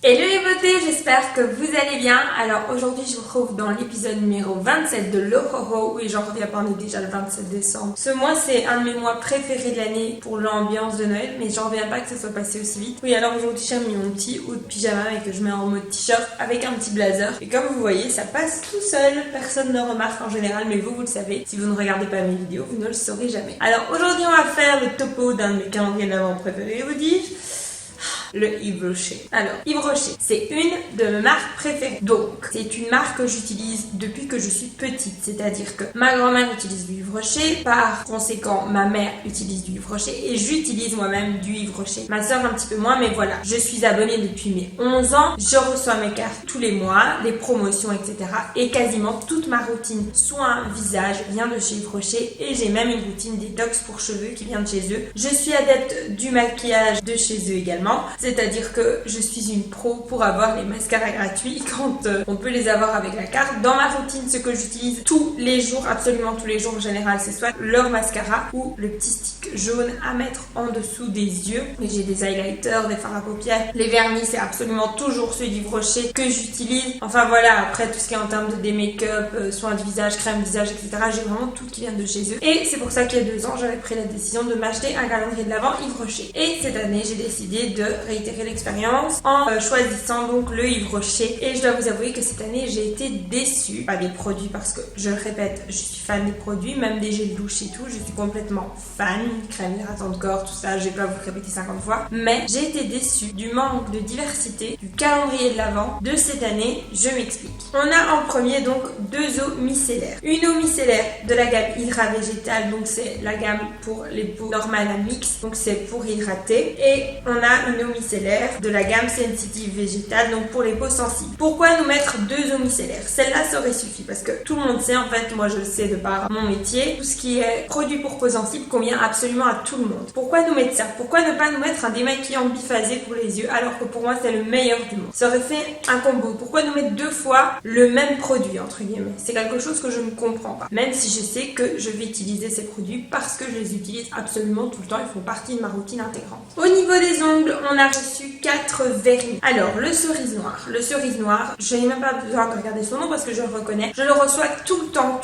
Hello les beautés, j'espère que vous allez bien. Alors aujourd'hui je vous retrouve dans l'épisode numéro 27 de l'Ohoho. Oui, j'en reviens pas, on est déjà le 27 décembre. Ce mois c'est un de mes mois préférés de l'année pour l'ambiance de Noël, mais j'en reviens pas que ça soit passé aussi vite. Oui, alors aujourd'hui j'ai mis mon petit haut de pyjama et que je mets en mode t-shirt avec un petit blazer. Et comme vous voyez, ça passe tout seul, personne ne remarque en général, mais vous le savez. Si vous ne regardez pas mes vidéos, vous ne le saurez jamais. Alors aujourd'hui on va faire le topo d'un de mes calendriers de l'Avent préférés, vous dis-je. Le Yves Rocher. Alors, Yves Rocher, c'est une de mes marques préférées. Donc, c'est une marque que j'utilise depuis que je suis petite. C'est-à-dire que ma grand-mère utilise du Yves Rocher, par conséquent, ma mère utilise du Yves Rocher et j'utilise moi-même du Yves Rocher. Ma soeur un petit peu moins, mais voilà. Je suis abonnée depuis mes 11 ans. Je reçois mes cartes tous les mois, les promotions, etc. Et quasiment toute ma routine soin visage vient de chez Yves Rocher et j'ai même une routine détox pour cheveux qui vient de chez eux. Je suis adepte du maquillage de chez eux également. C'est-à-dire que je suis une pro pour avoir les mascaras gratuits quand on peut les avoir avec la carte. Dans ma routine, ce que j'utilise tous les jours, absolument tous les jours en général, c'est soit leur mascara ou le petit stick jaune à mettre en dessous des yeux. Et j'ai des highlighters, des fards à paupières. Les vernis, c'est absolument toujours ceux d'Yves Rocher que j'utilise. Enfin voilà, après tout ce qui est en termes de des make-up, soins de visage, crème visage, etc. J'ai vraiment tout qui vient de chez eux. Et c'est pour ça qu'il y a 2 ans, j'avais pris la décision de m'acheter un calendrier de l'Avent Yves Rocher. Et cette année, j'ai décidé de réitérer l'expérience en choisissant donc le Yves Rocher. Et je dois vous avouer que cette année j'ai été déçue, pas des produits parce que je le répète, je suis fan des produits, même des gels douche et tout, je suis complètement fan, crème hydratante de corps, tout ça, je vais pas vous le répéter 50 fois, mais j'ai été déçue du manque de diversité du calendrier de l'Avent de cette année. Je m'explique. On a en premier donc 2 eaux micellaires. Une eau micellaire de la gamme Hydra Végétal, donc c'est la gamme pour les peaux normales à mix, donc c'est pour hydrater, et on a une eau micellaire de la gamme Sensitive Végétal, donc pour les peaux sensibles. Pourquoi nous mettre 2 eaux micellaires? Celle-là, ça aurait suffi parce que tout le monde sait, en fait, moi je le sais de par mon métier, tout ce qui est produit pour peau sensible convient absolument à tout le monde. Pourquoi nous mettre ça? Pourquoi ne pas nous mettre un démaquillant biphasé pour les yeux alors que pour moi c'est le meilleur du monde? Ça aurait fait un combo. Pourquoi nous mettre 2 fois le même produit, entre guillemets? C'est quelque chose que je ne comprends pas. Même si je sais que je vais utiliser ces produits parce que je les utilise absolument tout le temps, ils font partie de ma routine intégrante. Au niveau des ongles, on a reçu 4 vernis. Alors, le cerise noir. Le cerise noir, je n'ai même pas besoin de regarder son nom parce que je le reconnais. Je le reçois tout le temps,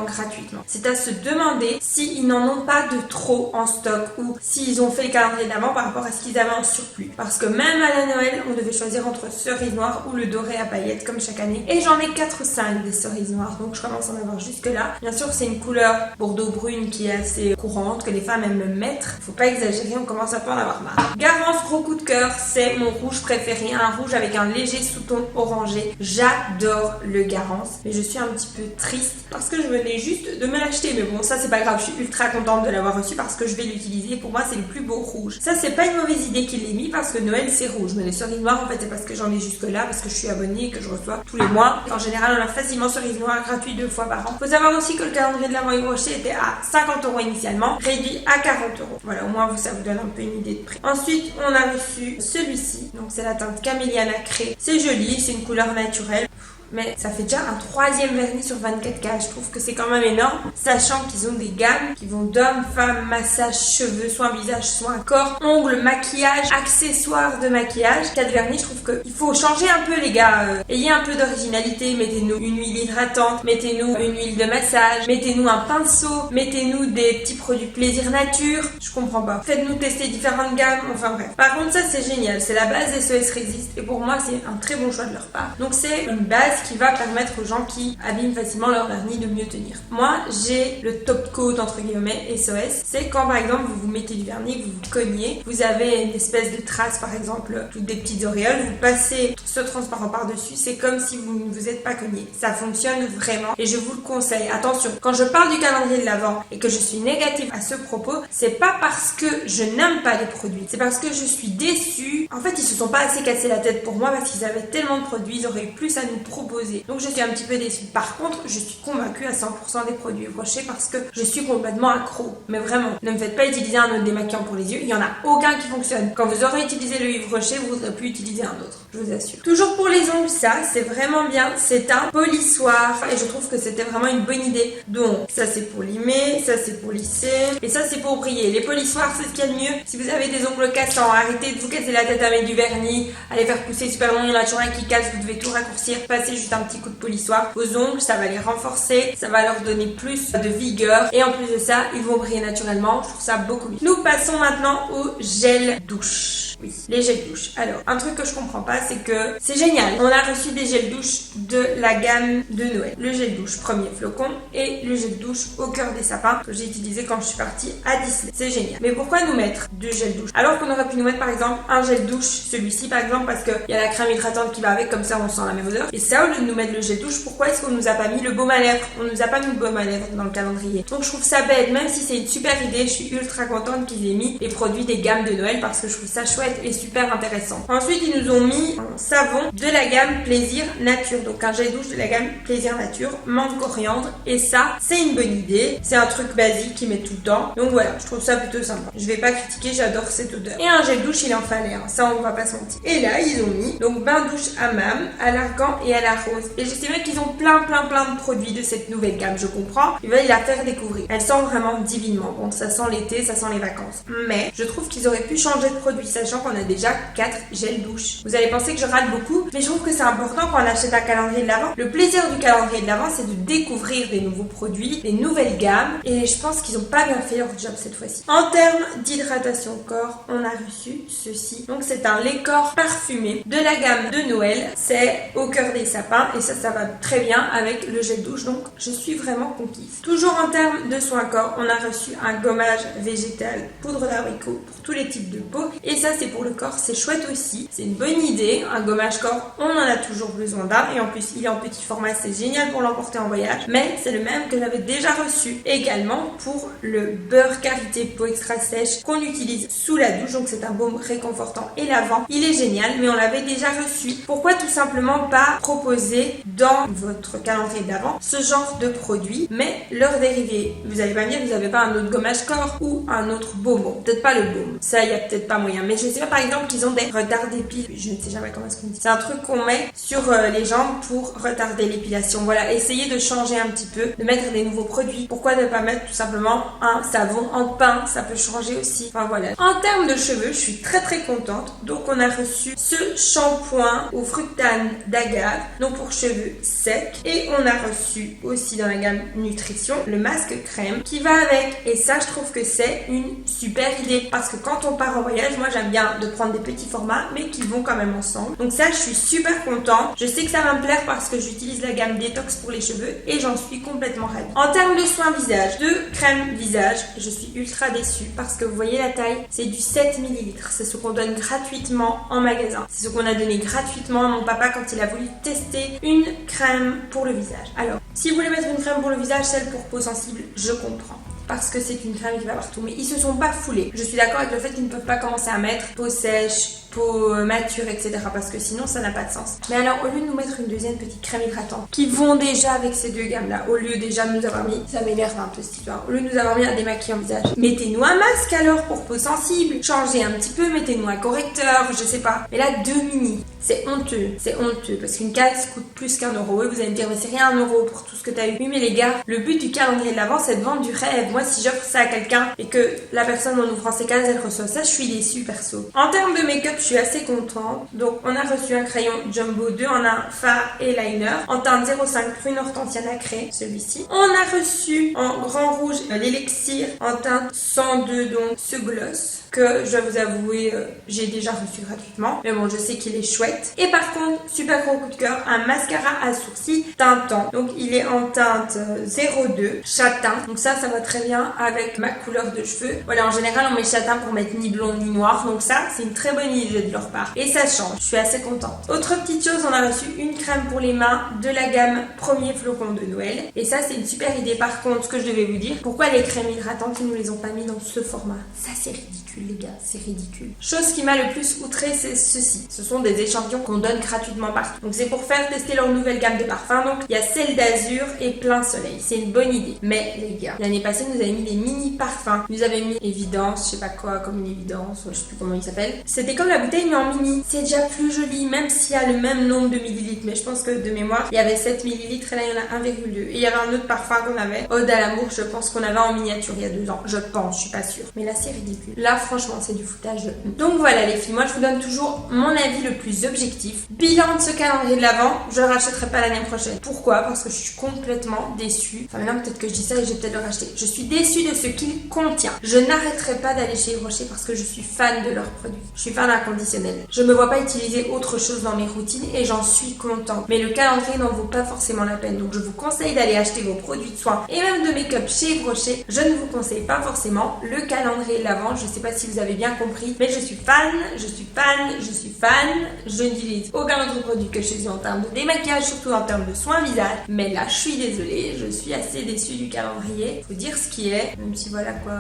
gratuitement. C'est à se demander s'ils n'en ont pas de trop en stock ou s'ils ont fait le calendrier de l'Avent par rapport à ce qu'ils avaient en surplus. Parce que même à la Noël, on devait choisir entre cerise noir ou le doré à paillettes comme chaque année. Et j'en ai 4 ou 5 des cerises noires, donc je commence à en avoir jusque là. Bien sûr, c'est une couleur bordeaux-brune qui est assez courante, que les femmes aiment me mettre. Faut pas exagérer, on commence à pas en avoir marre. Garance, gros coup de cœur, c'est mon rouge préféré, un rouge avec un léger sous-ton orangé. J'adore le Garance, mais je suis un petit peu triste parce que je venais juste de me l'acheter. Mais bon, ça c'est pas grave, je suis ultra contente de l'avoir reçu parce que je vais l'utiliser. Pour moi, c'est le plus beau rouge. Ça, c'est pas une mauvaise idée qu'il l'ait mis parce que Noël c'est rouge, mais les cerises noires en fait c'est parce que j'en ai jusque là, parce que je suis abonnée et que je reçois tous les mois. En général, on a facilement cerises noires gratuites 2 fois par an. Faut savoir aussi que le calendrier de l'Avent Yves Rocher était à 50 € initialement, réduit à 40 €. Voilà, au moins ça vous donne un peu une idée de prix. Ensuite, on a reçu celui-ci, donc c'est la teinte Camélia Nacré. C'est joli, c'est une couleur naturelle. Mais ça fait déjà un 3e vernis sur 24 cas. Je trouve que c'est quand même énorme, sachant qu'ils ont des gammes qui vont d'hommes, femmes, massage, cheveux, soins visage, soins corps, ongles, maquillage, accessoires de maquillage. 4 vernis, je trouve qu'il faut changer un peu les gars. Ayez un peu d'originalité, mettez-nous une huile hydratante, mettez-nous une huile de massage, mettez-nous un pinceau, mettez-nous des petits produits plaisir nature. Je comprends pas. Faites-nous tester différentes gammes, enfin bref. Par contre, ça c'est génial, c'est la base SOS Résiste et pour moi c'est un très bon choix de leur part. Donc c'est une base qui va permettre aux gens qui abîment facilement leur vernis de mieux tenir. Moi, j'ai le top coat entre guillemets SOS. C'est quand par exemple vous vous mettez du vernis, vous vous cognez, vous avez une espèce de trace par exemple, toutes des petites auréoles, vous passez ce transparent par-dessus, c'est comme si vous ne vous êtes pas cogné. Ça fonctionne vraiment et je vous le conseille. Attention, quand je parle du calendrier de l'Avent et que je suis négative à ce propos, c'est pas parce que je n'aime pas les produits, c'est parce que je suis déçue. En fait, ils se sont pas assez cassé la tête pour moi parce qu'ils avaient tellement de produits, ils auraient eu plus à nous proposer proposer. Donc je suis un petit peu déçue. Par contre, je suis convaincue à 100% des produits Yves Rocher parce que je suis complètement accro. Mais vraiment, ne me faites pas utiliser un autre démaquillant pour les yeux, il n'y en a aucun qui fonctionne. Quand vous aurez utilisé le Yves Rocher, vous n'aurez plus utiliser un autre, je vous assure. Toujours pour les ongles, ça c'est vraiment bien, c'est un polissoir et je trouve que c'était vraiment une bonne idée. Donc ça c'est pour limer, ça c'est pour lisser et ça c'est pour briller. Les polissoirs c'est ce qu'il y a de mieux. Si vous avez des ongles cassants, arrêtez de vous casser la tête avec du vernis, allez faire pousser super long, il y en a toujours un qui casse, vous devez tout raccourcir, passez juste un petit coup de polissoir. Vos ongles, ça va les renforcer, ça va leur donner plus de vigueur et en plus de ça, ils vont briller naturellement. Je trouve ça beaucoup mieux. Nous passons maintenant au gel douche. Oui, les gels douche. Alors, un truc que je comprends pas, c'est que c'est génial. On a reçu des gels douche de la gamme de Noël. Le gel douche premier flocon et le gel douche au cœur des sapins que j'ai utilisé quand je suis partie à Disney. C'est génial. Mais pourquoi nous mettre deux gels douche alors qu'on aurait pu nous mettre par exemple un gel douche, celui-ci par exemple, parce qu'il y a la crème hydratante qui va avec, comme ça on sent la même odeur. Et ça, au lieu de nous mettre le gel douche, pourquoi est-ce qu'on nous a pas mis le baume à lèvres? On nous a pas mis le baume à lèvres dans le calendrier. Donc je trouve ça bête, même si c'est une super idée, je suis ultra contente qu'ils aient mis les produits des gammes de Noël parce que je trouve ça chouette et super intéressant. Ensuite, ils nous ont mis un savon de la gamme Plaisir Nature. Donc un gel douche de la gamme Plaisir Nature, menthe coriandre. Et ça, c'est une bonne idée. C'est un truc basique qu'ils mettent tout le temps. Donc voilà, je trouve ça plutôt sympa. Je vais pas critiquer, j'adore cette odeur. Et un gel douche, il en fallait. Ça, on va pas se mentir. Et là, ils ont mis donc bain douche hammam à l'argan et à la rose. Et je sais bien qu'ils ont plein de produits de cette nouvelle gamme. Je comprends. Ils veulent la faire découvrir. Elle sent vraiment divinement. Bon, ça sent l'été, ça sent les vacances. Mais je trouve qu'ils auraient pu changer de produit, sachant qu'on a déjà 4 gels douche. Vous allez penser que je râle beaucoup, mais je trouve que c'est important quand on achète un calendrier de l'Avent. Le plaisir du calendrier de l'Avent, c'est de découvrir des nouveaux produits, des nouvelles gammes, et je pense qu'ils n'ont pas bien fait leur job cette fois-ci. En termes d'hydratation corps, on a reçu ceci. Donc c'est un lait corps parfumé de la gamme de Noël. C'est au cœur des sapins, et ça va très bien avec le gel douche, donc je suis vraiment conquise. Toujours en termes de soins corps, on a reçu un gommage végétal poudre d'abricot pour tous les types de peau, et ça c'est pour le corps, c'est chouette aussi, c'est une bonne idée. Un gommage corps, on en a toujours besoin d'un, et en plus il est en petit format, c'est génial pour l'emporter en voyage, mais c'est le même que j'avais déjà reçu également pour le beurre karité peau extra sèche qu'on utilise sous la douche. Donc c'est un baume réconfortant et lavant, il est génial, mais on l'avait déjà reçu. Pourquoi tout simplement pas proposer dans votre calendrier d'avant ce genre de produit, mais leur dérivé? Vous allez pas me dire, vous avez pas un autre gommage corps ou un autre baume? Bon, peut-être pas le baume, ça y a peut-être pas moyen, mais je sais pas, par exemple qu'ils ont des retards d'épile, je ne sais jamais comment est-ce qu'on dit. C'est un truc qu'on met sur les jambes pour retarder l'épilation. Voilà, essayez de changer un petit peu, de mettre des nouveaux produits. Pourquoi ne pas mettre tout simplement un savon en pain? Ça peut changer aussi. Enfin voilà. En termes de cheveux, je suis très contente. Donc on a reçu ce shampoing au fructane d'agave, donc pour cheveux secs. Et on a reçu aussi dans la gamme nutrition le masque crème qui va avec. Et ça, je trouve que c'est une super idée parce que quand on part en voyage, moi j'aime bien de prendre des petits formats mais qui vont quand même ensemble. Donc ça, je suis super contente. Je sais que ça va me plaire parce que j'utilise la gamme détox pour les cheveux et j'en suis complètement ravie. En termes de soins visage, de crème visage, je suis ultra déçue parce que vous voyez la taille, c'est du 7 ml. C'est ce qu'on donne gratuitement en magasin. C'est ce qu'on a donné gratuitement à mon papa quand il a voulu tester une crème pour le visage. Alors, si vous voulez mettre une crème pour le visage, celle pour peau sensible, je comprends. Parce que c'est une crème qui va partout. Mais ils se sont pas foulés. Je suis d'accord avec le fait qu'ils ne peuvent pas commencer à mettre peau sèche, peau mature, etc. Parce que sinon ça n'a pas de sens. Mais alors, au lieu de nous mettre une deuxième petite crème hydratante qui vont déjà avec ces deux gammes là, au lieu déjà de nous avoir mis, ça m'énerve un peu cette histoire, au lieu de nous avoir mis un démaquillant visage, mettez-nous un masque alors pour peau sensible, changez un petit peu, mettez-nous un correcteur, je sais pas. Mais là, 2 mini, c'est honteux parce qu'une case coûte plus qu'1 euro. Et vous allez me dire, mais c'est rien 1 euro pour tout ce que t'as eu. Oui, mais les gars, le but du calendrier de l'Avent, c'est de vendre du rêve. Moi, si j'offre ça à quelqu'un et que la personne en ouvrant ses cases, elle reçoit ça, je suis déçue perso. En termes de make-up, je suis assez contente. Donc, on a reçu un crayon Jumbo 2 en un fard et liner en teinte 05 prune hortensia nacrée, celui-ci. On a reçu en grand rouge l'élixir en teinte 102, donc ce gloss que je vais vous avouer, j'ai déjà reçu gratuitement. Mais bon, je sais qu'il est chouette. Et par contre, super gros coup de cœur, un mascara à sourcils teintant. Donc, il est en teinte 02, châtain. Donc ça va très bien avec ma couleur de cheveux. Voilà, en général, on met châtain pour mettre ni blond ni noir. Donc ça, c'est une très bonne idée de leur part. Et ça change. Je suis assez contente. Autre petite chose, on a reçu une crème pour les mains de la gamme Premier Flocon de Noël. Et ça, c'est une super idée. Par contre, ce que je devais vous dire, pourquoi les crèmes hydratantes, ils nous les ont pas mis dans ce format? Ça, c'est ridicule. ridicule les gars, c'est ridicule. Chose qui m'a le plus outré, c'est ceci. Ce sont des échantillons qu'on donne gratuitement partout. Donc c'est pour faire tester leur nouvelle gamme de parfums. Donc il y a celle d'Azur et Plein Soleil. C'est une bonne idée. Mais les gars, l'année passée, nous avait mis des mini parfums. Nous avait mis Évidence, je sais pas quoi, comme une évidence, je sais plus comment il s'appelle. C'était comme la bouteille mais en mini. C'est déjà plus joli, même s'il y a le même nombre de millilitres. Mais je pense que de mémoire, il y avait 7 millilitres et là il y en a 1,2. Et il y avait un autre parfum qu'on avait, Ode à l'amour, je pense qu'on avait en miniature il y a 2 ans. Je pense, je suis pas sûre. Mais là c'est ridicule. Là franchement c'est du foutage de... Donc voilà les filles, moi je vous donne toujours mon avis le plus objectif. Bilan de ce calendrier de l'Avent, je le rachèterai pas l'année prochaine. Pourquoi? Parce que je suis complètement déçue. Enfin maintenant peut-être que je dis ça et je vais peut-être le racheter. Je suis déçue de ce qu'il contient. Je n'arrêterai pas d'aller chez Yves Rocher parce que je suis fan de leurs produits. Je suis fan inconditionnel. Je me vois pas utiliser autre chose dans mes routines et j'en suis contente. Mais le calendrier n'en vaut pas forcément la peine. Donc je vous conseille d'aller acheter vos produits de soins et même de make-up chez Yves Rocher. Je ne vous conseille pas forcément le calendrier de l'Avent. Je sais pas si vous avez bien compris, mais je suis fan, je suis fan, je suis fan. Je n'utilise aucun autre produit que chez eux en termes de démaquillage, surtout en termes de soins visage. Mais là, je suis désolée, je suis assez déçue du calendrier. Faut dire ce qui est, même si voilà quoi,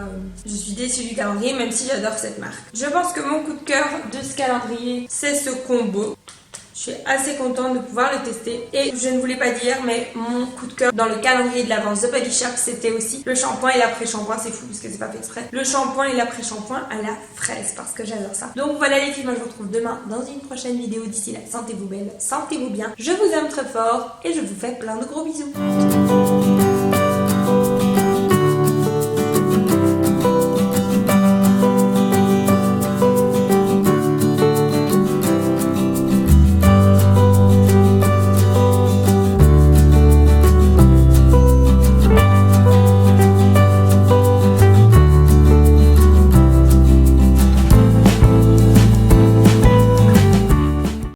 je suis déçue du calendrier, même si j'adore cette marque. Je pense que mon coup de cœur de ce calendrier, c'est ce combo. Je suis assez contente de pouvoir le tester. Et je ne voulais pas dire, mais mon coup de cœur dans le calendrier de l'Avent The Body Shop, c'était aussi le shampoing et l'après-shampoing. C'est fou parce que c'est pas fait exprès. Le shampoing et l'après-shampoing à la fraise parce que j'adore ça. Donc voilà les filles, moi je vous retrouve demain dans une prochaine vidéo. D'ici là, sentez-vous belle, sentez-vous bien. Je vous aime très fort et je vous fais plein de gros bisous.